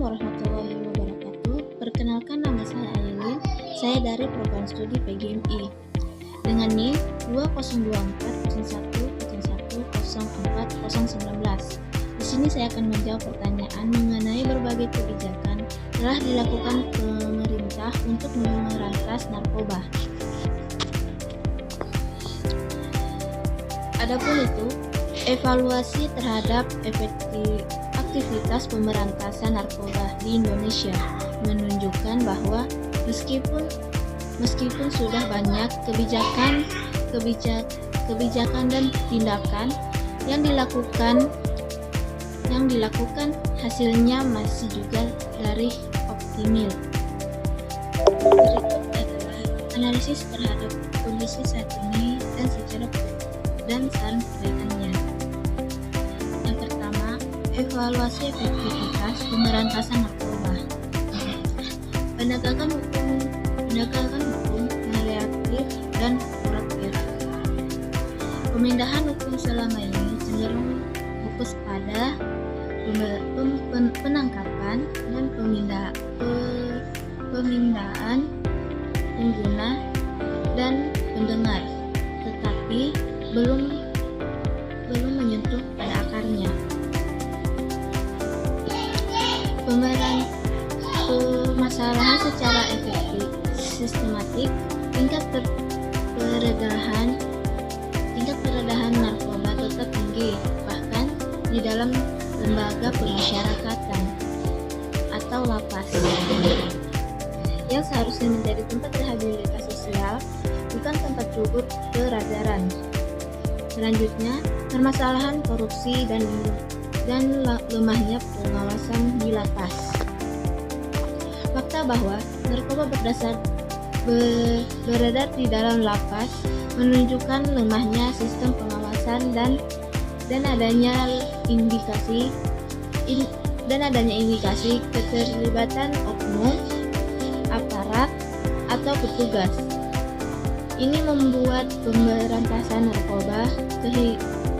warahmatullahi wabarakatuh. Perkenalkan, nama saya Ailin. Saya dari program studi PGMI dengan NIM 202401010419. Di sini saya akan menjawab pertanyaan mengenai berbagai kebijakan telah dilakukan pemerintah untuk memberantas narkoba. Adapun itu, evaluasi terhadap aktivitas pemberantasan narkoba di Indonesia menunjukkan bahwa meskipun sudah banyak kebijakan dan tindakan yang dilakukan, hasilnya masih juga dari optimal. Berikut adalah analisis terhadap kondisi saat ini dan saran perbaikannya. Yang pertama, evaluasi efektivitas pemberantasan narkoba. Penegakan hukum reaktif dan kuratif. Pemindahan hukum selama ini cenderung fokus pada penangkapan dan pemindahan pengguna dan pendengar, tetapi belum menyentuh pada akarnya. Permasalahan secara efektif, sistematik, tingkat peredahan narkoba tetap tinggi, bahkan di dalam lembaga pemasyarakatan atau lapas, yang seharusnya menjadi tempat rehabilitasi sosial, bukan tempat cukup pelajaran. Selanjutnya, permasalahan korupsi dan lemahnya pengawasan di lapas. Fakta bahwa narkoba beredar di dalam lapas menunjukkan lemahnya sistem pengawasan dan adanya indikasi keterlibatan oknum, aparat, atau petugas. Ini membuat pemberantasan narkoba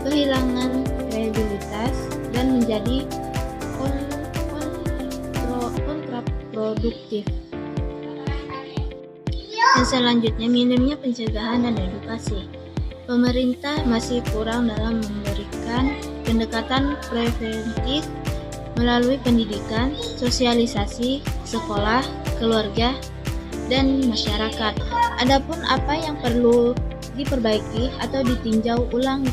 kehilangan kredibilitas dan menjadi kontraproduktif. Dan selanjutnya, minimnya pencegahan dan edukasi. Pemerintah masih kurang dalam memberikan pendekatan preventif melalui pendidikan, sosialisasi, sekolah, keluarga, dan masyarakat. Adapun apa yang perlu diperbaiki atau ditinjau ulang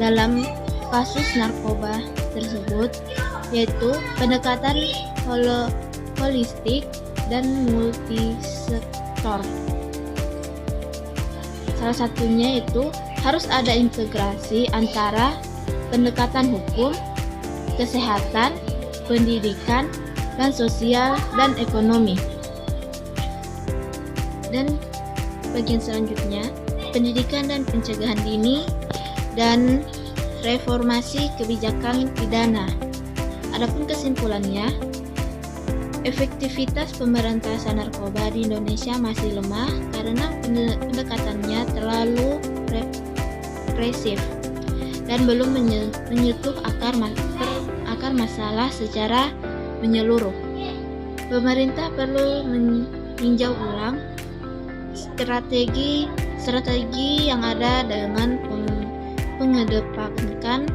dalam kasus narkoba tersebut, yaitu pendekatan holistik dan multisektor. Salah satunya itu harus ada integrasi antara pendekatan hukum, kesehatan, pendidikan, dan sosial dan ekonomi. Dan bagian selanjutnya, pendidikan dan pencegahan dini dan reformasi kebijakan pidana. Adapun kesimpulannya, efektivitas pemberantasan narkoba di Indonesia masih lemah karena pendekatannya terlalu represif dan belum menyentuh akar masalah secara menyeluruh. Pemerintah perlu meninjau ulang strategi yang ada dengan mengedepankan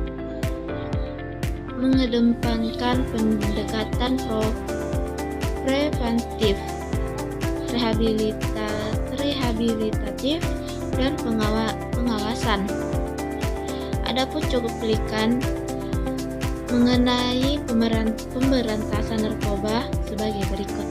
pendekatan preventif, rehabilitatif, dan pengawasan. Adapun cuplikan mengenai pemberantasan narkoba sebagai berikut.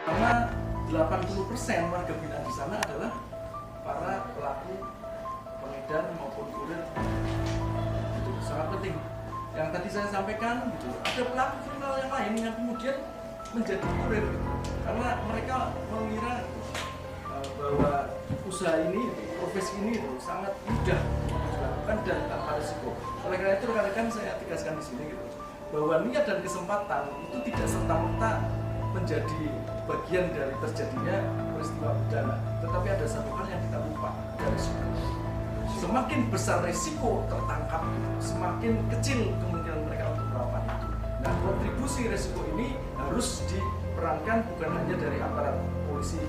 Karena 80% warga binaan di sana adalah para pelaku pengedar maupun kurir. Itu sangat penting. Yang tadi saya sampaikan gitu, ada pelaku kriminal yang lain yang kemudian menjadi kurir karena mereka mengira bahwa usaha ini, profesi ini itu sangat mudah dilakukan dan tanpa risiko. Oleh karena itu rekan-rekan saya tegaskan di sini gitu, bahwa niat dan kesempatan itu tidak serta-merta menjadi bagian dari terjadinya peristiwa pidana, tetapi ada satu hal yang kita lupa, ada risiko. Semakin besar risiko tertangkap, semakin kecil kemungkinan mereka untuk melakukan itu. Nah, kontribusi risiko ini harus diperankan bukan hanya dari aparat polisi